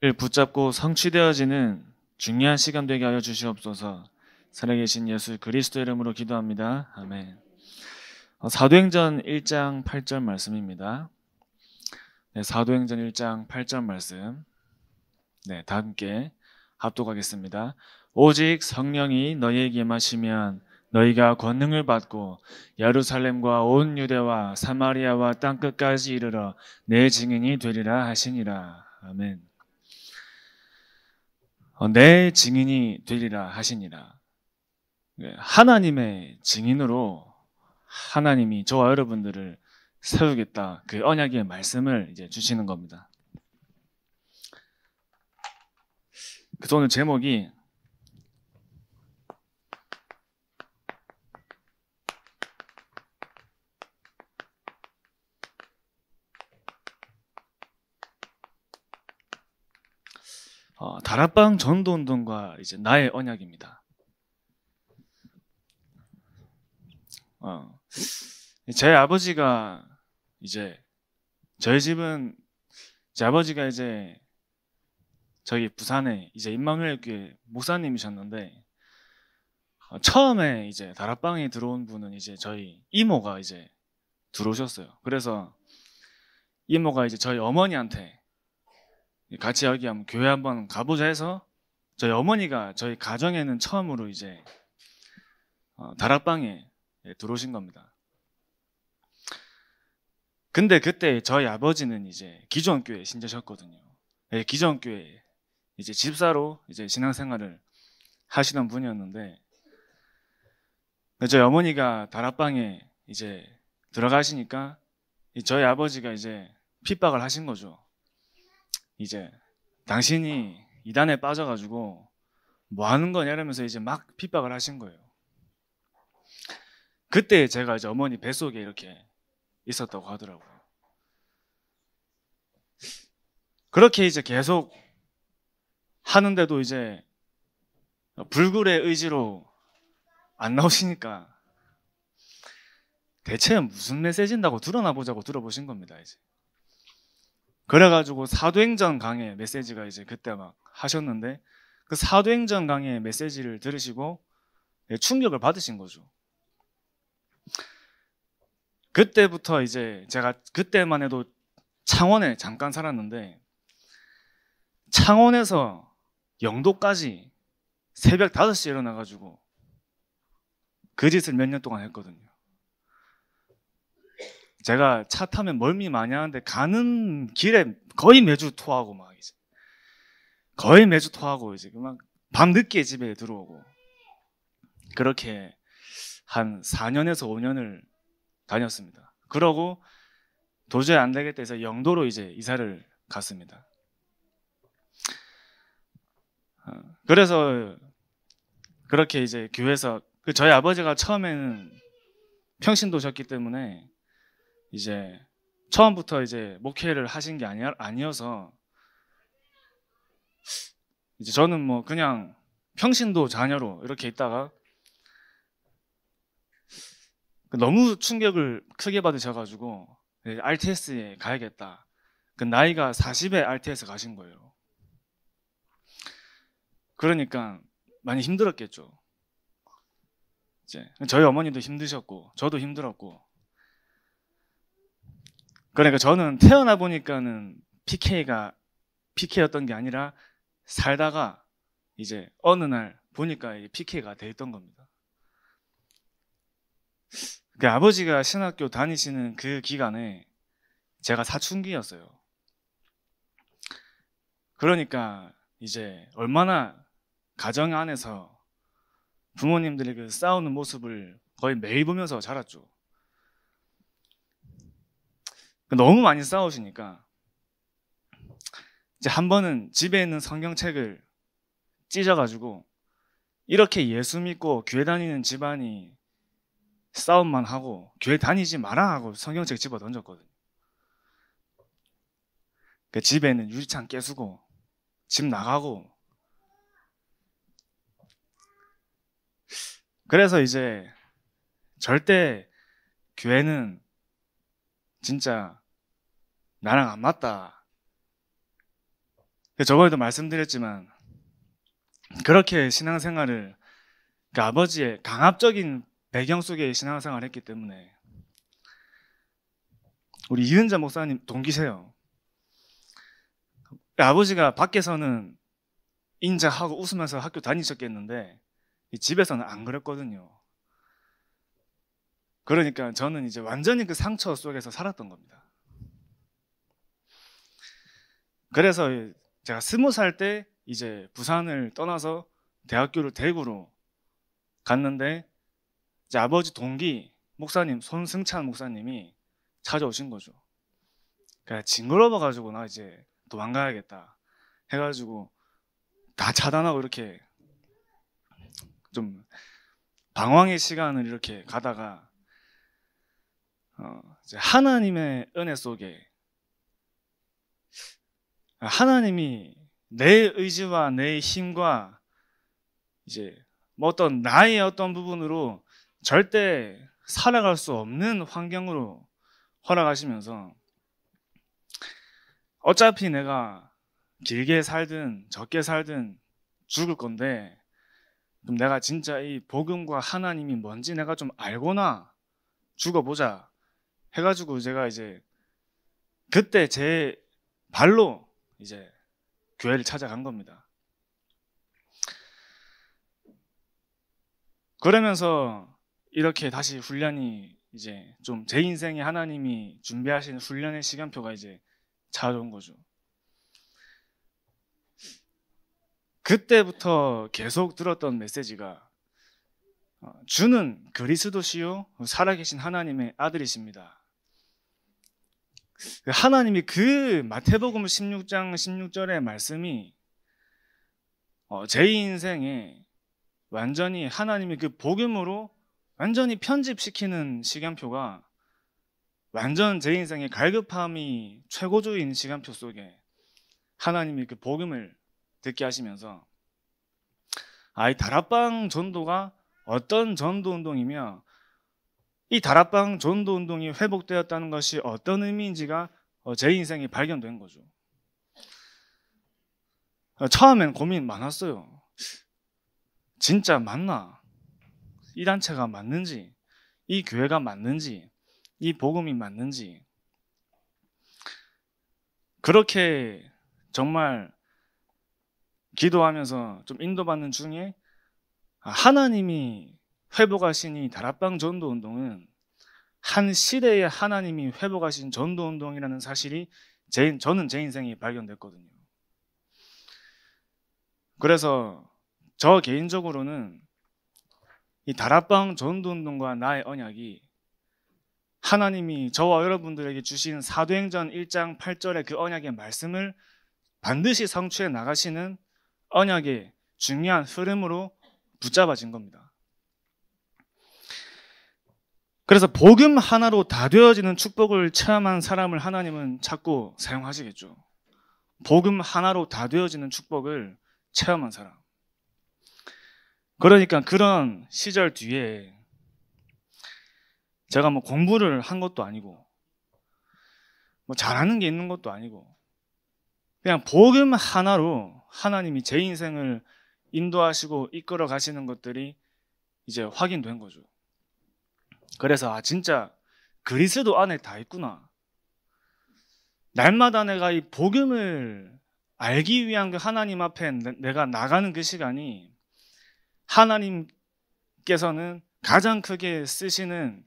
붙잡고 성취되어지는 중요한 시간 되게 하여 주시옵소서. 살아계신 예수 그리스도 이름으로 기도합니다. 아멘. 사도행전 1장 8절 말씀입니다. 네, 사도행전 1장 8절 말씀. 네, 다 함께 합독하겠습니다. 오직 성령이 너희에게 임하시면 너희가 권능을 받고 예루살렘과 온 유대와 사마리아와 땅끝까지 이르러 내 증인이 되리라 하시니라. 아멘. 내 증인이 되리라 하시니라. 하나님의 증인으로 하나님이 저와 여러분들을 세우겠다. 그 언약의 말씀을 이제 주시는 겁니다. 그래서 오늘 제목이 다락방 전도운동과 이제 나의 언약입니다. 제 아버지가 이제 저희 집은 제 아버지가 이제 저기 부산에 이제 임마누엘교회 목사님이셨는데 처음에 이제 다락방에 들어온 분은 이제 저희 이모가 이제 들어오셨어요. 그래서 이모가 이제 저희 어머니한테 같이 여기 한번 교회 한번 가보자 해서 저희 어머니가 저희 가정에는 처음으로 이제 다락방에 들어오신 겁니다. 근데 그때 저희 아버지는 이제 기존 교회 신자셨거든요. 기존 교회 이제 집사로 이제 신앙생활을 하시던 분이었는데 저희 어머니가 다락방에 이제 들어가시니까 저희 아버지가 이제 핍박을 하신 거죠. 이제 당신이 이단에 빠져가지고 뭐 하는 거냐 이러면서 이제 막 핍박을 하신 거예요. 그때 제가 이제 어머니 뱃속에 이렇게 있었다고 하더라고요. 그렇게 이제 계속 하는데도 이제 불굴의 의지로 안 나오시니까 대체 무슨 메시지인다고 드러나 보자고 들어보신 겁니다. 이제 그래가지고 사도행전 강의 메시지가 이제 그때 막 하셨는데 그 사도행전 강의 메시지를 들으시고 충격을 받으신 거죠. 그때부터 이제 제가 그때만 해도 창원에 잠깐 살았는데 창원에서 영도까지 새벽 5시에 일어나가지고 그 짓을 몇 년 동안 했거든요. 제가 차 타면 멀미 많이 하는데 가는 길에 거의 매주 토하고 막 이제 거의 매주 토하고 이제 막 밤늦게 집에 들어오고 그렇게 한 4년에서 5년을 다녔습니다. 그러고 도저히 안 되겠다 해서 영도로 이제 이사를 갔습니다. 그래서 그렇게 이제 교회에서 저희 아버지가 처음에는 평신도셨기 때문에 이제 처음부터 이제 목회를 하신 게 아니어서 이제 저는 뭐 그냥 평신도 자녀로 이렇게 있다가 너무 충격을 크게 받으셔가지고 RTS에 가야겠다. 그 나이가 40에 RTS 가신 거예요. 그러니까 많이 힘들었겠죠. 이제 저희 어머니도 힘드셨고 저도 힘들었고 그러니까 저는 태어나 보니까는 PK였던 게 아니라 살다가 이제 어느 날 보니까 PK가 돼 있던 겁니다. 그 아버지가 신학교 다니시는 그 기간에 제가 사춘기였어요. 그러니까 이제 얼마나 가정 안에서 부모님들이 그 싸우는 모습을 거의 매일 보면서 자랐죠. 너무 많이 싸우시니까 이제 한 번은 집에 있는 성경책을 찢어가지고 이렇게 예수 믿고 교회 다니는 집안이 싸움만 하고 교회 다니지 마라 하고 성경책 집어 던졌거든요. 그 집에 있는 유리창 깨수고 집 나가고 그래서 이제 절대 교회는 진짜 나랑 안 맞다. 저번에도 말씀드렸지만 그렇게 신앙생활을 그 아버지의 강압적인 배경 속에 신앙생활을 했기 때문에 우리 이은자 목사님 동기세요. 아버지가 밖에서는 인자하고 웃으면서 학교 다니셨겠는데 집에서는 안 그랬거든요. 그러니까 저는 이제 완전히 그 상처 속에서 살았던 겁니다. 그래서 제가 20살 때 이제 부산을 떠나서 대학교를 대구로 갔는데 이제 아버지 동기 목사님 손승찬 목사님이 찾아오신 거죠. 그러니까 징그러워가지고 나 이제 도망가야겠다 해가지고 다 차단하고 이렇게 좀 방황의 시간을 이렇게 가다가 이제 하나님의 은혜 속에 하나님이 내 의지와 내 힘과 이제 뭐 어떤 나의 어떤 부분으로 절대 살아갈 수 없는 환경으로 허락하시면서 어차피 내가 길게 살든 적게 살든 죽을 건데 그럼 내가 진짜 이 복음과 하나님이 뭔지 내가 좀 알고나 죽어보자 해가지고 제가 이제 그때 제 발로 이제 교회를 찾아간 겁니다. 그러면서 이렇게 다시 훈련이 이제 좀 제 인생에 하나님이 준비하신 훈련의 시간표가 이제 찾아온 거죠. 그때부터 계속 들었던 메시지가 주는 그리스도시요 살아계신 하나님의 아들이십니다. 하나님이 그 마태복음 16장 16절의 말씀이 제 인생에 완전히 하나님이 그 복음으로 완전히 편집시키는 시간표가 완전 제 인생의 갈급함이 최고조인 시간표 속에 하나님이 그 복음을 듣게 하시면서 이 다락방 전도가 어떤 전도 운동이며 이 다락방 전도 운동이 회복되었다는 것이 어떤 의미인지가 제 인생에 발견된 거죠. 처음엔 고민 많았어요. 진짜 맞나? 이 단체가 맞는지, 이 교회가 맞는지, 이 복음이 맞는지. 그렇게 정말 기도하면서 좀 인도받는 중에 하나님이 회복하신 이 다락방 전도운동은 한 시대에 하나님이 회복하신 전도운동이라는 사실이 저는 제 인생에 발견됐거든요. 그래서 저 개인적으로는 이 다락방 전도운동과 나의 언약이 하나님이 저와 여러분들에게 주신 사도행전 1장 8절의 그 언약의 말씀을 반드시 성취해 나가시는 언약의 중요한 흐름으로 붙잡아진 겁니다. 그래서 복음 하나로 다 되어지는 축복을 체험한 사람을 하나님은 자꾸 사용하시겠죠. 복음 하나로 다 되어지는 축복을 체험한 사람. 그러니까 그런 시절 뒤에 제가 뭐 공부를 한 것도 아니고 뭐 잘하는 게 있는 것도 아니고 그냥 복음 하나로 하나님이 제 인생을 인도하시고 이끌어 가시는 것들이 이제 확인된 거죠. 그래서 진짜 그리스도 안에 다 있구나. 날마다 내가 이 복음을 알기 위한 그 하나님 앞에 내가 나가는 그 시간이 하나님께서는 가장 크게 쓰시는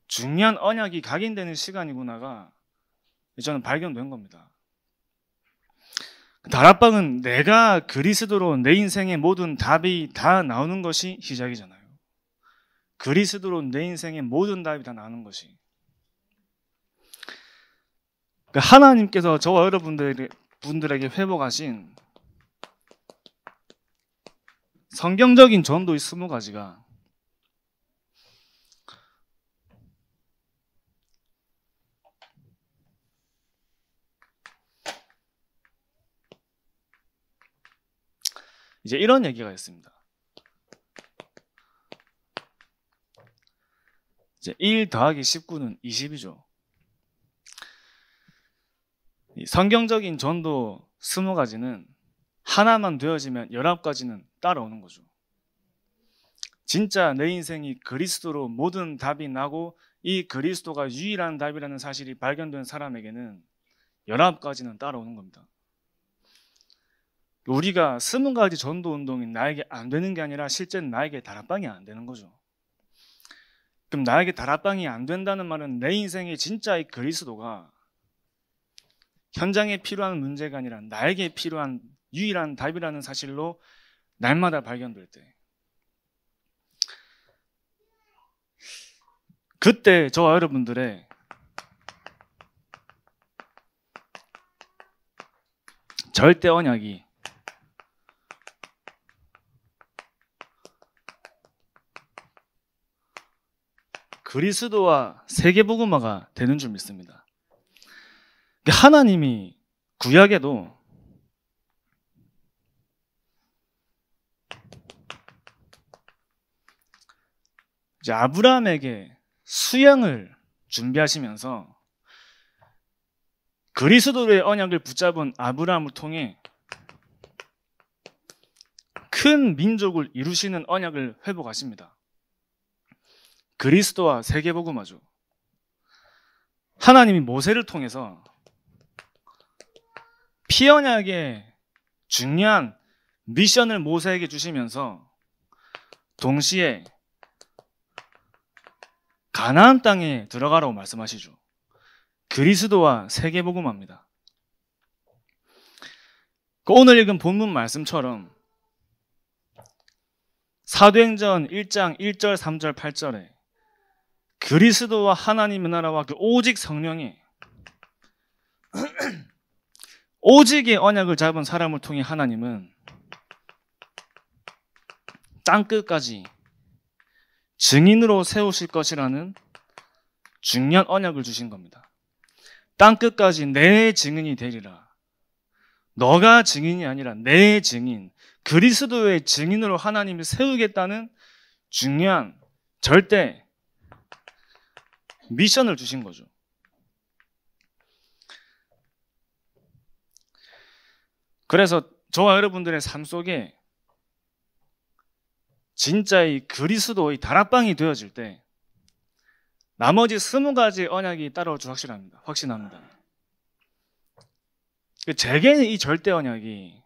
중요한 언약이 각인되는 시간이구나가 저는 발견된 겁니다. 다락방은 내가 그리스도로 내 인생의 모든 답이 다 나오는 것이 시작이잖아요. 그리스도로 내 인생의 모든 답이 다 나오는 것이. 하나님께서 저와 여러분들에게 회복하신 성경적인 전도의 20가지가 이제 이런 얘기가 있습니다. 이제 1 더하기 19는 20이죠. 성경적인 전도 20가지는 하나만 되어지면 19가지는 따라오는 거죠. 진짜 내 인생이 그리스도로 모든 답이 나고 이 그리스도가 유일한 답이라는 사실이 발견된 사람에게는 19가지는 따라오는 겁니다. 우리가 20가지 전도 운동이 나에게 안 되는 게 아니라 실제는 나에게 다락방이 안 되는 거죠. 그럼 나에게 다락방이 안 된다는 말은 내 인생에 진짜 이 그리스도가 현장에 필요한 문제가 아니라 나에게 필요한 유일한 답이라는 사실로 날마다 발견될 때, 그때 저와 여러분들의 절대 언약이 그리스도와 세계복음화가 되는 줄 믿습니다. 하나님이 구약에도 이제 아브라함에게 수양을 준비하시면서 그리스도의 언약을 붙잡은 아브라함을 통해 큰 민족을 이루시는 언약을 회복하십니다. 그리스도와 세계복음화죠. 하나님이 모세를 통해서 피언약의 중요한 미션을 모세에게 주시면서 동시에 가나안 땅에 들어가라고 말씀하시죠. 그리스도와 세계복음화입니다. 오늘 읽은 본문 말씀처럼 사도행전 1장 1절 3절 8절에 그리스도와 하나님의 나라와 그 오직 성령이 오직의 언약을 잡은 사람을 통해 하나님은 땅끝까지 증인으로 세우실 것이라는 중요한 언약을 주신 겁니다. 땅끝까지 내 증인이 되리라. 너가 증인이 아니라 내 증인, 그리스도의 증인으로 하나님이 세우겠다는 중요한 절대 미션을 주신 거죠. 그래서 저와 여러분들의 삶 속에 진짜 이 그리스도의 다락방이 되어질 때 나머지 20가지 언약이 따라올 줄 확신합니다. 제게는 이 절대 언약이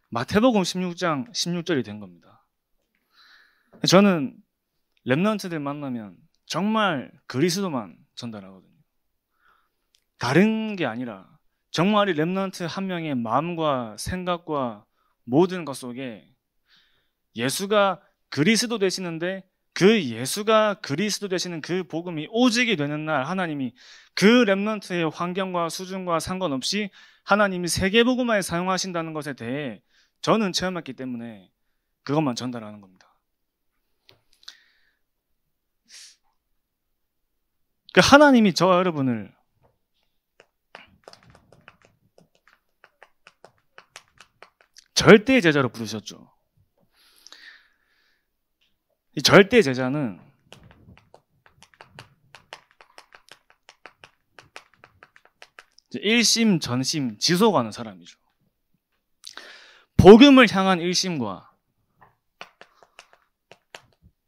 마태복음 16장 16절이 된 겁니다. 저는 렘넌트들 만나면 정말 그리스도만 전달하거든요. 다른 게 아니라 정말 이 렘넌트 한 명의 마음과 생각과 모든 것 속에 예수가 그리스도 되시는데 그 예수가 그리스도 되시는 그 복음이 오직이 되는 날 하나님이 그 렘넌트의 환경과 수준과 상관없이 하나님이 세계복음화에 사용하신다는 것에 대해 저는 체험했기 때문에 그것만 전달하는 겁니다. 하나님이 저와 여러분을 절대 제자로 부르셨죠. 이 절대 제자는 일심, 전심, 지속하는 사람이죠. 복음을 향한 일심과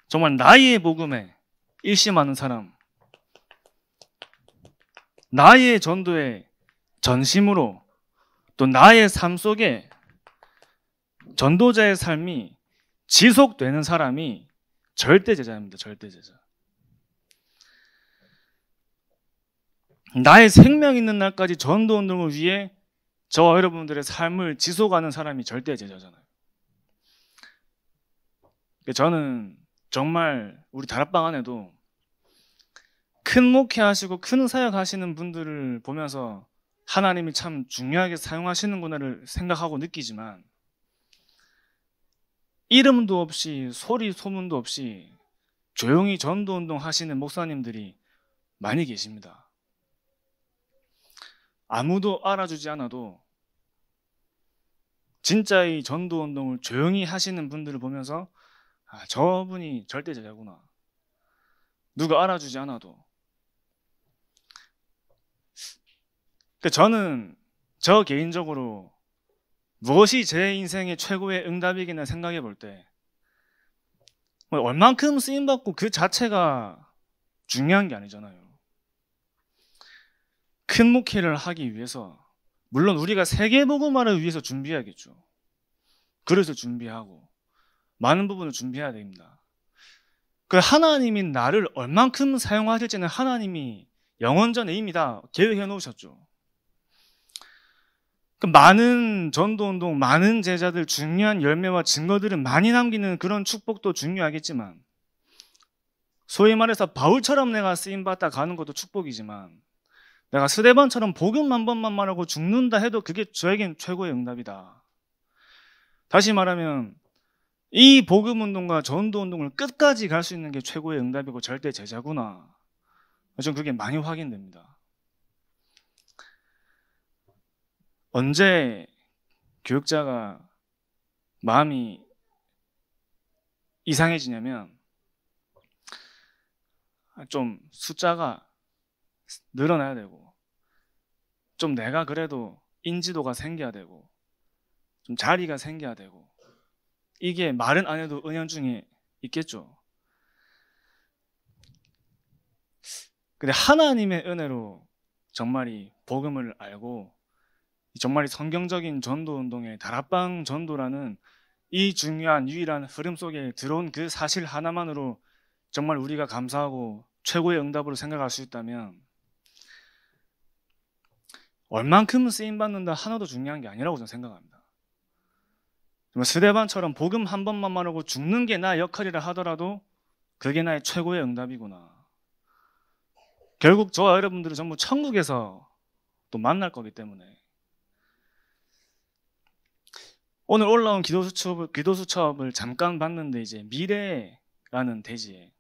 정말 나의 복음에 일심하는 사람, 나의 전도에 전심으로 또 나의 삶 속에 전도자의 삶이 지속되는 사람이 절대 제자입니다. 절대 제자. 나의 생명 있는 날까지 전도 운동을 위해 저와 여러분들의 삶을 지속하는 사람이 절대 제자잖아요. 저는 정말 우리 다락방 안에도 큰 목회하시고 큰 사역하시는 분들을 보면서 하나님이 참 중요하게 사용하시는구나를 생각하고 느끼지만 이름도 없이 소리 소문도 없이 조용히 전도운동 하시는 목사님들이 많이 계십니다. 아무도 알아주지 않아도 진짜 이 전도운동을 조용히 하시는 분들을 보면서 저분이 절대 제자구나. 누가 알아주지 않아도. 근데 저는 저 개인적으로 무엇이 제 인생의 최고의 응답이겠나 생각해 볼 때 얼만큼 쓰임받고 그 자체가 중요한 게 아니잖아요. 큰 목회를 하기 위해서 물론 우리가 세계복음화를 위해서 준비해야겠죠. 그래서 준비하고 많은 부분을 준비해야 됩니다. 그 하나님이 나를 얼만큼 사용하실지는 하나님이 영원전에 이미 다 계획해 놓으셨죠. 그 많은 전도운동, 많은 제자들, 중요한 열매와 증거들을 많이 남기는 그런 축복도 중요하겠지만 소위 말해서 바울처럼 내가 쓰임받다 가는 것도 축복이지만 내가 스데반처럼 복음 한 번만 말하고 죽는다 해도 그게 저에겐 최고의 응답이다. 다시 말하면 이 복음운동과 전도운동을 끝까지 갈 수 있는 게 최고의 응답이고 절대 제자구나. 전 그게 많이 확인됩니다. 언제 교육자가 마음이 이상해지냐면 좀 숫자가 늘어나야 되고 좀 내가 그래도 인지도가 생겨야 되고 좀 자리가 생겨야 되고 이게 말은 안 해도 은연중에 있겠죠. 근데 하나님의 은혜로 정말 이 복음을 알고 정말 성경적인 전도운동의 다락방 전도라는 이 중요한 유일한 흐름 속에 들어온 그 사실 하나만으로 정말 우리가 감사하고 최고의 응답으로 생각할 수 있다면 얼만큼 쓰임받는다 하나도 중요한 게 아니라고 저는 생각합니다. 스데반처럼 복음 한 번만 말하고 죽는 게 나의 역할이라 하더라도 그게 나의 최고의 응답이구나. 결국 저와 여러분들은 전부 천국에서 또 만날 거기 때문에 오늘 올라온 기도수첩을 잠깐 봤는데 이제 미래라는 대지에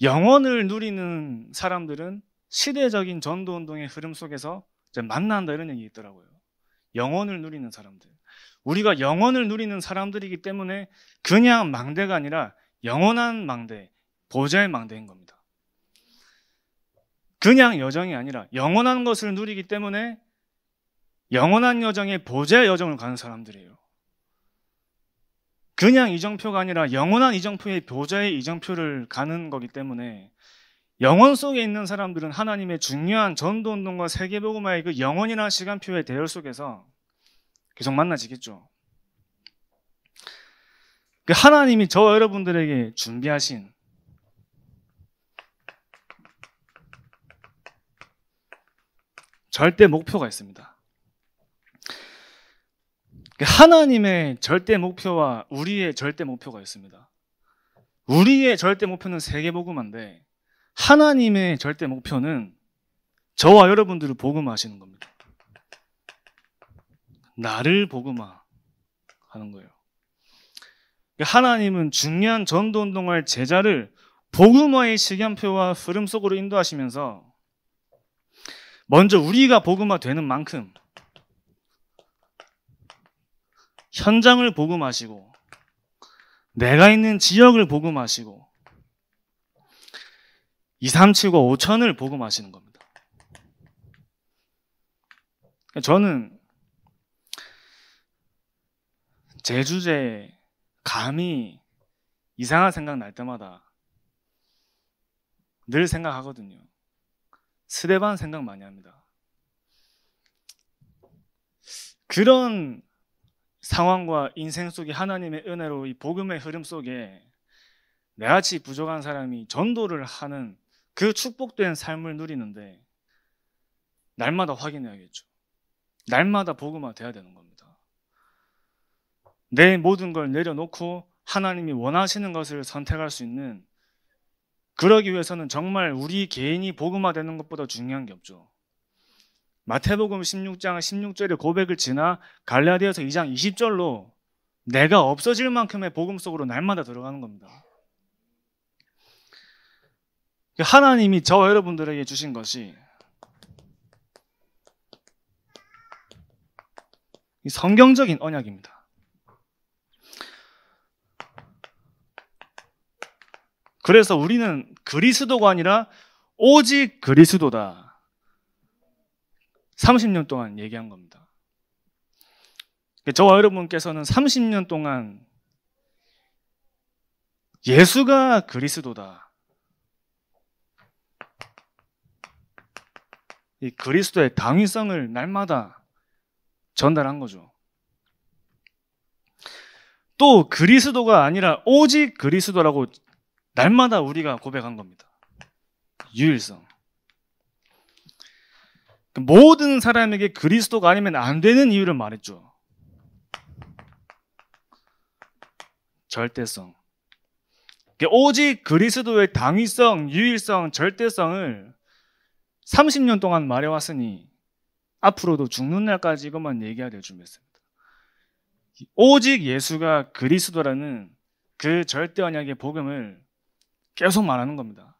영원을 누리는 사람들은 시대적인 전도운동의 흐름 속에서 이제 만난다 이런 얘기 있더라고요. 영원을 누리는 사람들. 우리가 영원을 누리는 사람들이기 때문에 그냥 망대가 아니라 영원한 망대, 보좌의 망대인 겁니다. 그냥 여정이 아니라 영원한 것을 누리기 때문에 영원한 여정에 보좌의 여정을 가는 사람들이에요. 그냥 이정표가 아니라 영원한 이정표의 보좌의 이정표를 가는 거기 때문에 영원 속에 있는 사람들은 하나님의 중요한 전도운동과 세계복음화의 그 영원이라는 시간표의 대열 속에서 계속 만나지겠죠. 그 하나님이 저와 여러분들에게 준비하신 절대 목표가 있습니다. 하나님의 절대 목표와 우리의 절대 목표가 있습니다. 우리의 절대 목표는 세계복음화인데 하나님의 절대 목표는 저와 여러분들을 복음화하시는 겁니다. 나를 복음화하는 거예요. 하나님은 중요한 전도운동할 제자를 복음화의 시간표와 흐름 속으로 인도하시면서 먼저 우리가 복음화되는 만큼 현장을 복음하시고 내가 있는 지역을 복음하시고 2, 3, 7, 9, 5천을 복음하시는 겁니다. 저는 제 주제에 감히 이상한 생각 날 때마다 늘 생각하거든요. 스데반 생각 많이 합니다. 그런 상황과 인생 속에 하나님의 은혜로 이 복음의 흐름 속에 나같이 부족한 사람이 전도를 하는 그 축복된 삶을 누리는데 날마다 확인해야겠죠. 날마다 복음화 돼야 되는 겁니다. 내 모든 걸 내려놓고 하나님이 원하시는 것을 선택할 수 있는, 그러기 위해서는 정말 우리 개인이 복음화 되는 것보다 중요한 게 없죠. 마태복음 16장 16절의 고백을 지나 갈라디아서 2장 20절로 내가 없어질 만큼의 복음 속으로 날마다 들어가는 겁니다. 하나님이 저와 여러분들에게 주신 것이 이 성경적인 언약입니다. 그래서 우리는 그리스도가 아니라 오직 그리스도다. 30년 동안 얘기한 겁니다. 저와 여러분께서는 30년 동안 예수가 그리스도다, 이 그리스도의 당위성을 날마다 전달한 거죠. 또 그리스도가 아니라 오직 그리스도라고 날마다 우리가 고백한 겁니다. 유일성. 모든 사람에게 그리스도가 아니면 안 되는 이유를 말했죠. 절대성. 오직 그리스도의 당위성, 유일성, 절대성을 30년 동안 말해왔으니 앞으로도 죽는 날까지 이것만 얘기해야 될 준비했습니다. 오직 예수가 그리스도라는 그 절대 언약의 복음을 계속 말하는 겁니다.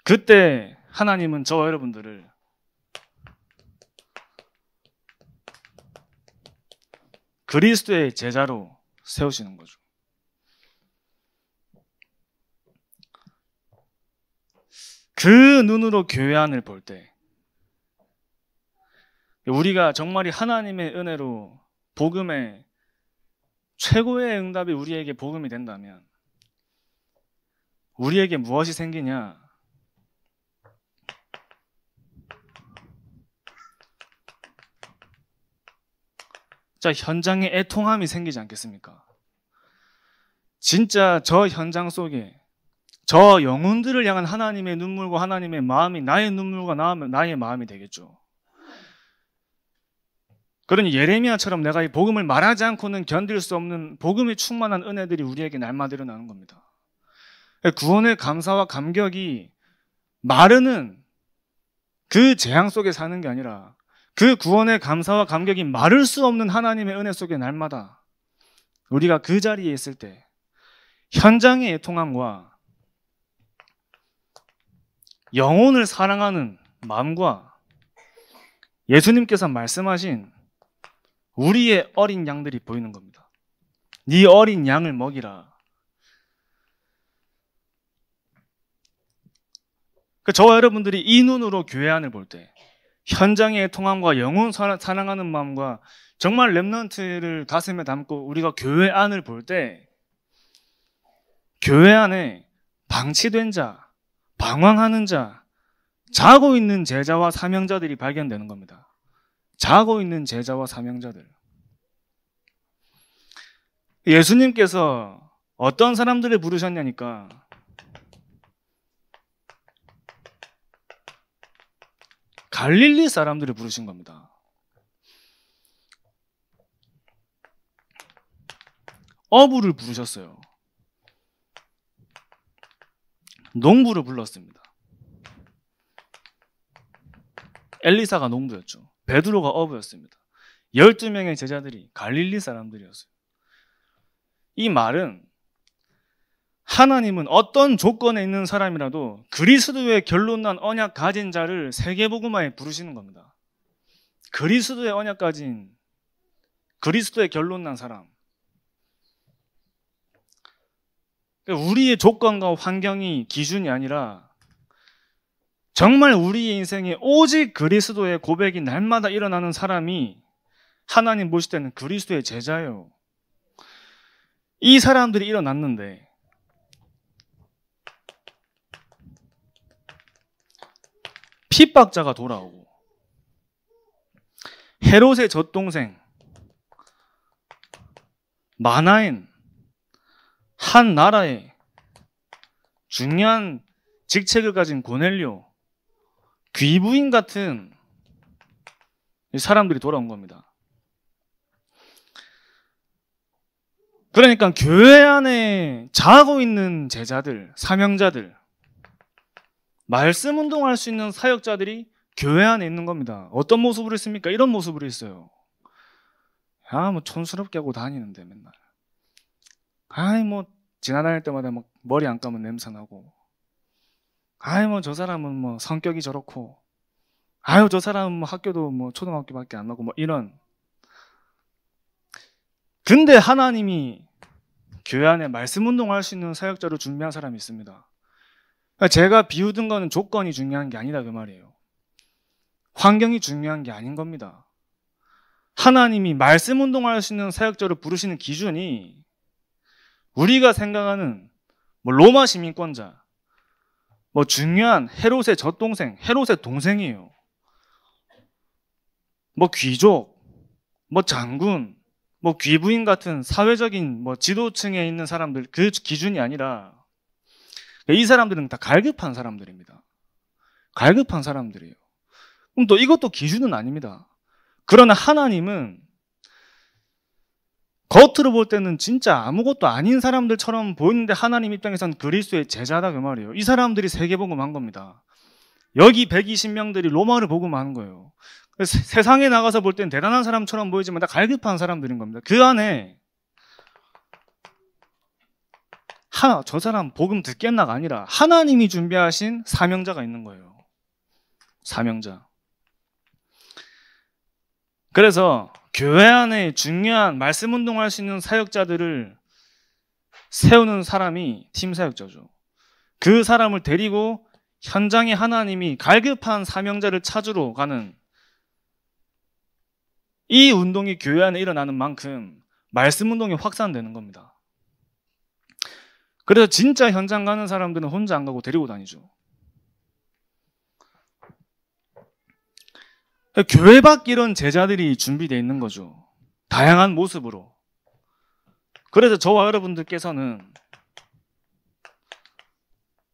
그때 하나님은 저와 여러분들을 그리스도의 제자로 세우시는 거죠. 그 눈으로 교회 안을 볼 때 우리가 정말이 하나님의 은혜로 복음의 최고의 응답이 우리에게 복음이 된다면 우리에게 무엇이 생기냐? 자, 현장에 애통함이 생기지 않겠습니까? 진짜 저 현장 속에 저 영혼들을 향한 하나님의 눈물과 하나님의 마음이 나의 눈물과 나의 마음이 되겠죠. 그러니 예레미야처럼 내가 이 복음을 말하지 않고는 견딜 수 없는 복음이 충만한 은혜들이 우리에게 날마다 일어나는 겁니다. 구원의 감사와 감격이 마르는 그 재앙 속에 사는 게 아니라 그 구원의 감사와 감격이 마를 수 없는 하나님의 은혜 속에 날마다 우리가 그 자리에 있을 때 현장의 애통함과 영혼을 사랑하는 마음과 예수님께서 말씀하신 우리의 어린 양들이 보이는 겁니다. 네 어린 양을 먹이라. 저와 여러분들이 이 눈으로 교회 안을 볼 때 현장의 애통함과 영혼 사랑하는 마음과 정말 렘넌트를 가슴에 담고 우리가 교회 안을 볼 때 교회 안에 방치된 자, 방황하는 자, 자고 있는 제자와 사명자들이 발견되는 겁니다. 자고 있는 제자와 사명자들. 예수님께서 어떤 사람들을 부르셨냐니까 갈릴리 사람들을 부르신 겁니다. 어부를 부르셨어요. 농부를 불렀습니다. 엘리사가 농부였죠. 베드로가 어부였습니다. 12명의 제자들이 갈릴리 사람들이었어요. 이 말은 하나님은 어떤 조건에 있는 사람이라도 그리스도의 결론난 언약 가진 자를 세계복음화에 부르시는 겁니다. 그리스도의 언약 가진, 그리스도의 결론난 사람. 우리의 조건과 환경이 기준이 아니라 정말 우리의 인생에 오직 그리스도의 고백이 날마다 일어나는 사람이 하나님 보실 때는 그리스도의 제자예요. 이 사람들이 일어났는데 핍박자가 돌아오고 헤롯의 젖동생 마나엔 한 나라의 중요한 직책을 가진 고넬료 귀부인 같은 사람들이 돌아온 겁니다. 그러니까 교회 안에 자고 있는 제자들, 사명자들, 말씀 운동할 수 있는 사역자들이 교회 안에 있는 겁니다. 어떤 모습으로 있습니까? 이런 모습으로 있어요. 뭐 촌스럽게 하고 다니는데 맨날. 뭐 지나다닐 때마다 막 머리 안 감으면 냄새 나고. 뭐 저 사람은 뭐 성격이 저렇고. 저 사람은 뭐 학교도 뭐 초등학교밖에 안 나고 뭐 이런. 근데 하나님이 교회 안에 말씀 운동할 수 있는 사역자로 준비한 사람이 있습니다. 제가 비우든 거는 조건이 중요한 게 아니다 그 말이에요. 환경이 중요한 게 아닌 겁니다. 하나님이 말씀 운동할 수 있는 사역자로 부르시는 기준이 우리가 생각하는 로마 시민권자, 중요한 헤롯의 젖동생, 헤롯의 동생이에요. 귀족, 장군, 귀부인 같은 사회적인 지도층에 있는 사람들, 그 기준이 아니라 이 사람들은 다 갈급한 사람들입니다. 갈급한 사람들이에요. 그럼 또 이것도 기준은 아닙니다. 그러나 하나님은 겉으로 볼 때는 진짜 아무것도 아닌 사람들처럼 보이는데 하나님 입장에서는 그리스도의 제자다 그 말이에요. 이 사람들이 세계복음한 겁니다. 여기 120명들이 로마를 복음한 거예요. 세상에 나가서 볼 때는 대단한 사람처럼 보이지만 다 갈급한 사람들인 겁니다. 그 안에 저 사람 복음 듣겠나가 아니라 하나님이 준비하신 사명자가 있는 거예요. 사명자. 그래서 교회 안에 중요한 말씀 운동할 수 있는 사역자들을 세우는 사람이 팀 사역자죠. 그 사람을 데리고 현장에 하나님이 갈급한 사명자를 찾으러 가는 이 운동이 교회 안에 일어나는 만큼 말씀 운동이 확산되는 겁니다. 그래서 진짜 현장 가는 사람들은 혼자 안 가고 데리고 다니죠. 교회 밖 이런 제자들이 준비되어 있는 거죠. 다양한 모습으로. 그래서 저와 여러분들께서는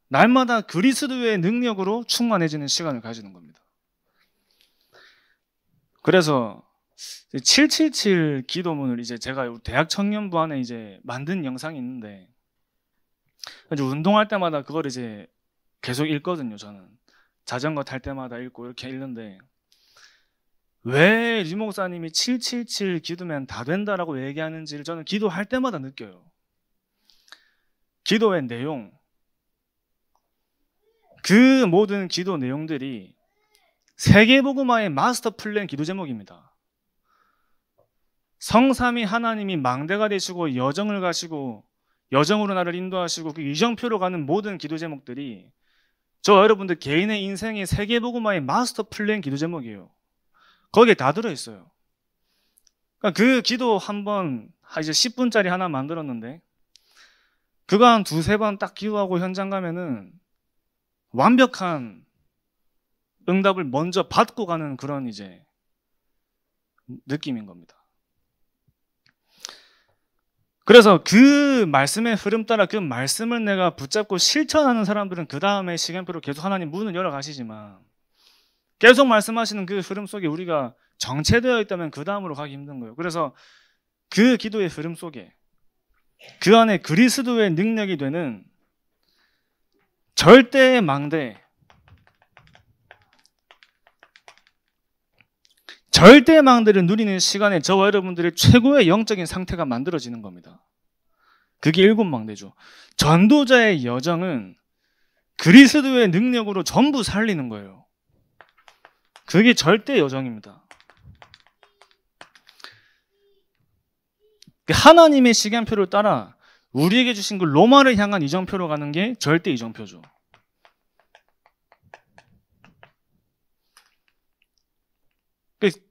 날마다 그리스도의 능력으로 충만해지는 시간을 가지는 겁니다. 그래서 777 기도문을 이제 제가 대학 청년부 안에 이제 만든 영상이 있는데 운동할 때마다 그걸 이제 계속 읽거든요. 저는 자전거 탈 때마다 읽고 이렇게 읽는데 왜 리 목사님이 777 기도면 다 된다라고 얘기하는지를 저는 기도할 때마다 느껴요. 기도의 내용, 그 모든 기도 내용들이 세계복음화의 마스터 플랜 기도 제목입니다. 성삼위 하나님이 망대가 되시고 여정을 가시고 여정으로 나를 인도하시고 그 이정표로 가는 모든 기도 제목들이 저 여러분들 개인의 인생의 세계복음화의 마스터 플랜 기도 제목이에요. 거기에 다 들어있어요. 그러니까 그 기도 한번 이제 10분짜리 하나 만들었는데 그거 한 두세 번 딱 기도하고 현장 가면은 완벽한 응답을 먼저 받고 가는 그런 이제 느낌인 겁니다. 그래서 그 말씀의 흐름 따라 그 말씀을 내가 붙잡고 실천하는 사람들은 그 다음에 시간표로 계속 하나님 문을 열어가시지만 계속 말씀하시는 그 흐름 속에 우리가 정체되어 있다면 그 다음으로 가기 힘든 거예요. 그래서 그 기도의 흐름 속에 그 안에 그리스도의 능력이 되는 절대의 망대, 절대의 망대를 누리는 시간에 저와 여러분들의 최고의 영적인 상태가 만들어지는 겁니다. 그게 7망대죠. 전도자의 여정은 그리스도의 능력으로 전부 살리는 거예요. 그게 절대 여정입니다. 하나님의 시간표를 따라 우리에게 주신 그 로마를 향한 이정표로 가는 게 절대 이정표죠.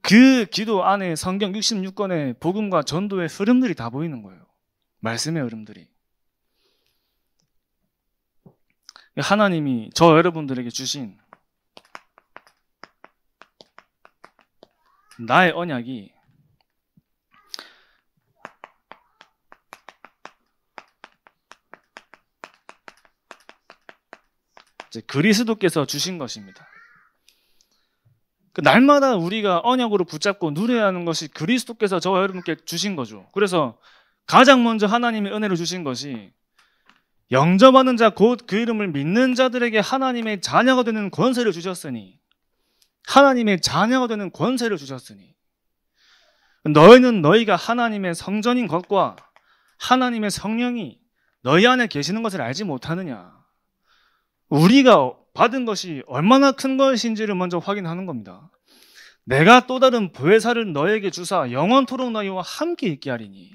그 기도 안에 성경 66권의 복음과 전도의 흐름들이 다 보이는 거예요. 말씀의 흐름들이. 하나님이 저 여러분들에게 주신 나의 언약이 이제 그리스도께서 주신 것입니다. 날마다 우리가 언약으로 붙잡고 누려야 하는 것이 그리스도께서 저와 여러분께 주신 거죠. 그래서 가장 먼저 하나님의 은혜를 주신 것이 영접하는 자 곧 그 이름을 믿는 자들에게 하나님의 자녀가 되는 권세를 주셨으니 하나님의 자녀가 되는 권세를 주셨으니 너희는 너희가 하나님의 성전인 것과 하나님의 성령이 너희 안에 계시는 것을 알지 못하느냐. 우리가 받은 것이 얼마나 큰 것인지를 먼저 확인하는 겁니다. 내가 또 다른 보혜사를 너에게 주사 영원토록 너희와 함께 있게 하리니.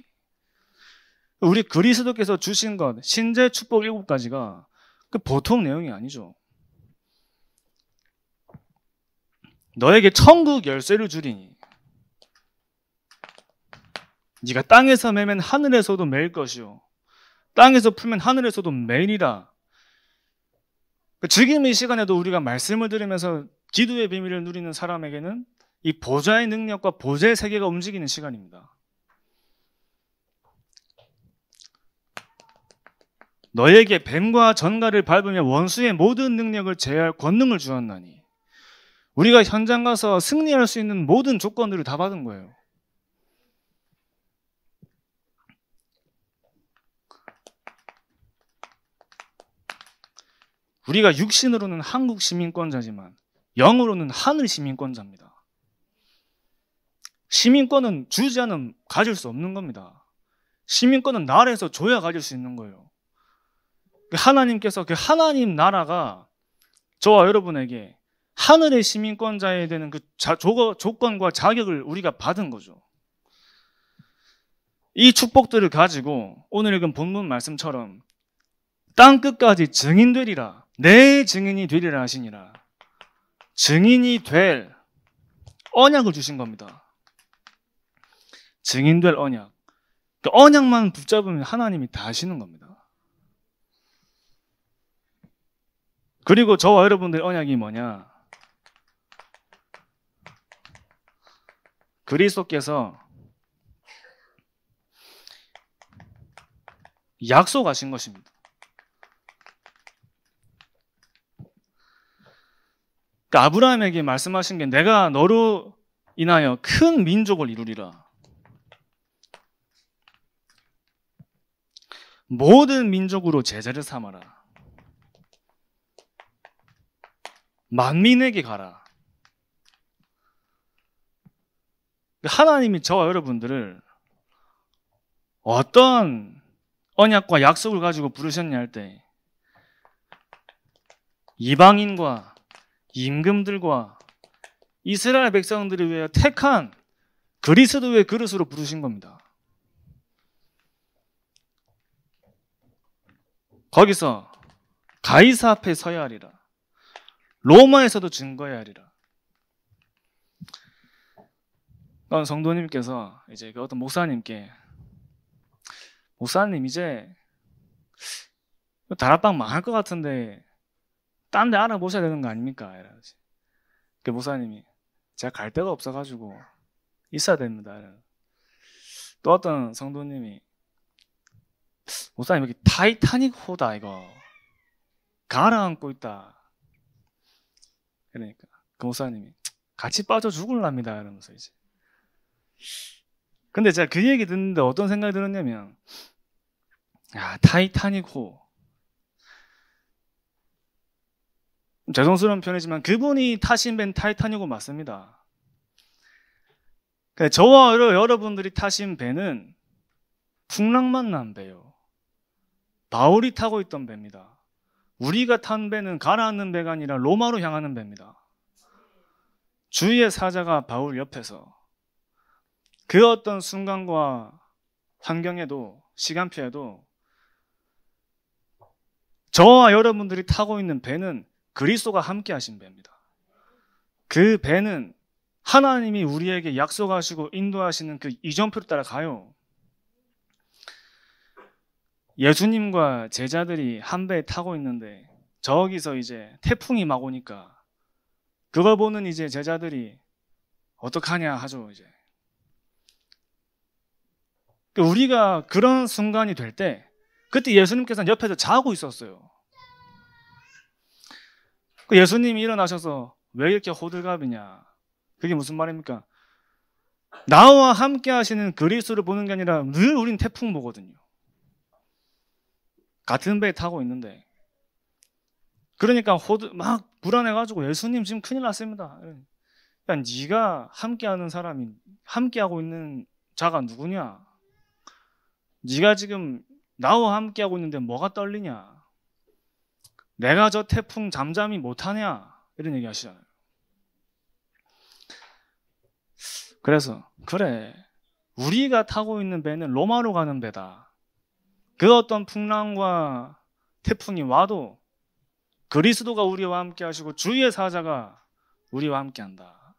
우리 그리스도께서 주신 것 신재 축복 7가지가 그 보통 내용이 아니죠. 너에게 천국 열쇠를 주리니 네가 땅에서 매면 하늘에서도 매일 것이요 땅에서 풀면 하늘에서도 매일이라. 지금 이 시간에도 우리가 말씀을 들으면서 기도의 비밀을 누리는 사람에게는 이 보좌의 능력과 보좌의 세계가 움직이는 시간입니다. 너에게 뱀과 전갈을 밟으며 원수의 모든 능력을 제어할 권능을 주었나니. 우리가 현장 가서 승리할 수 있는 모든 조건들을 다 받은 거예요. 우리가 육신으로는 한국 시민권자지만 영으로는 하늘 시민권자입니다. 시민권은 주지 않으면 가질 수 없는 겁니다. 시민권은 나라에서 줘야 가질 수 있는 거예요. 하나님께서 그 하나님 나라가 저와 여러분에게 하늘의 시민권자에 되는 그 조건과 자격을 우리가 받은 거죠. 이 축복들을 가지고 오늘 읽은 본문 말씀처럼 땅 끝까지 증인되리라. 내 증인이 되리라 하시니라. 증인이 될 언약을 주신 겁니다. 증인될 언약. 그 언약만 붙잡으면 하나님이 다 하시는 겁니다. 그리고 저와 여러분들의 언약이 뭐냐? 그리스도께서 약속하신 것입니다. 그러니까 아브라함에게 말씀하신 게 내가 너로 인하여 큰 민족을 이루리라. 모든 민족으로 제자를 삼아라. 만민에게 가라. 하나님이 저와 여러분들을 어떤 언약과 약속을 가지고 부르셨냐 할 때 이방인과 임금들과 이스라엘 백성들을 위해 택한 그리스도의 그릇으로 부르신 겁니다. 거기서 가이사 앞에 서야 하리라. 로마에서도 증거해야 하리라. 어떤 성도님께서 이제 그 어떤 목사님께 목사님 이제 다락방 망할 것 같은데 딴 데 알아보셔야 되는 거 아닙니까? 이러지. 그 목사님이 제가 갈 데가 없어가지고 있어야 됩니다. 또 어떤 성도님이 목사님 여기 타이타닉 호다 이거 가라앉고 있다. 그러니까 그 목사님이 같이 빠져 죽을랍니다 이러면서 이제. 근데 제가 그 얘기 듣는데 어떤 생각이 들었냐면 타이타닉 호. 죄송스러운 표현이지만 그분이 타신 배는 타이타닉 호 맞습니다. 저와 여러분들이 타신 배는 풍랑만 난 배요. 바울이 타고 있던 배입니다. 우리가 탄 배는 가라앉는 배가 아니라 로마로 향하는 배입니다. 주의 사자가 바울 옆에서 그 어떤 순간과 환경에도 시간표에도 저와 여러분들이 타고 있는 배는 그리스도가 함께 하신 배입니다. 그 배는 하나님이 우리에게 약속하시고 인도하시는 그 이정표를 따라 가요. 예수님과 제자들이 한 배에 타고 있는데 저기서 이제 태풍이 막 오니까 그걸 보는 이제 제자들이 어떡하냐 하죠. 이제 우리가 그런 순간이 될 때 그때 예수님께서는 옆에서 자고 있었어요. 예수님이 일어나셔서 왜 이렇게 호들갑이냐? 그게 무슨 말입니까? 나와 함께 하시는 그리스도를 보는 게 아니라 늘 우린 태풍 보거든요. 같은 배에 타고 있는데 그러니까 막 불안해가지고 예수님 지금 큰일 났습니다. 야, 네가 함께하는 사람이 함께하고 있는 자가 누구냐? 네가 지금 나와 함께하고 있는데 뭐가 떨리냐? 내가 저 태풍 잠잠히 못하냐? 이런 얘기 하시잖아요. 그래서 그래 우리가 타고 있는 배는 로마로 가는 배다. 그 어떤 풍랑과 태풍이 와도 그리스도가 우리와 함께 하시고 주의 사자가 우리와 함께 한다.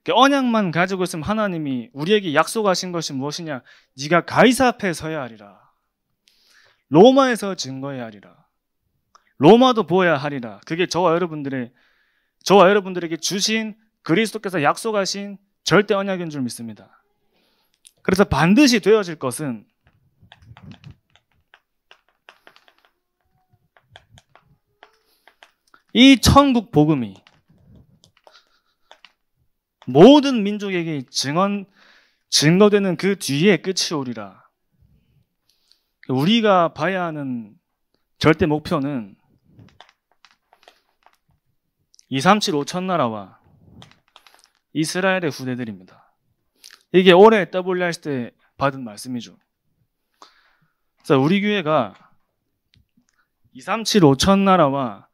언약만 가지고 있으면 하나님이 우리에게 약속하신 것이 무엇이냐? 네가 가이사 앞에 서야 하리라. 로마에서 증거해야 하리라. 로마도 보아야 하리라. 그게 저와 여러분들에게 주신 그리스도께서 약속하신 절대 언약인 줄 믿습니다. 그래서 반드시 되어질 것은 이 천국 복음이 모든 민족에게 증거되는 그 뒤에 끝이 오리라. 우리가 봐야 하는 절대 목표는 237 5천 나라와 이스라엘의 후대들입니다. 이게 올해 WRC 때 받은 말씀이죠. 그래서 우리 교회가 237 5천 나라와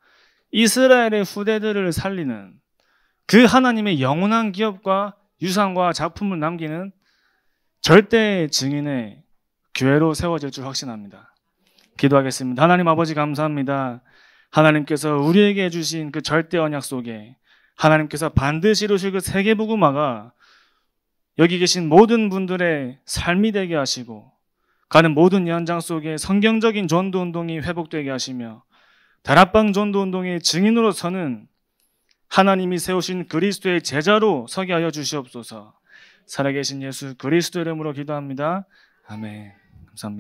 이스라엘의 후대들을 살리는 그 하나님의 영원한 기업과 유산과 작품을 남기는 절대 증인의 교회로 세워질 줄 확신합니다. 기도하겠습니다. 하나님 아버지 감사합니다. 하나님께서 우리에게 주신 그 절대 언약 속에 하나님께서 반드시 이루실 그 세계복음화가 여기 계신 모든 분들의 삶이 되게 하시고 가는 모든 현장 속에 성경적인 전도운동이 회복되게 하시며 다락방 전도운동의 증인으로 서는 하나님이 세우신 그리스도의 제자로 서게 하여 주시옵소서. 살아계신 예수 그리스도 이름으로 기도합니다. 아멘. 감사합니다.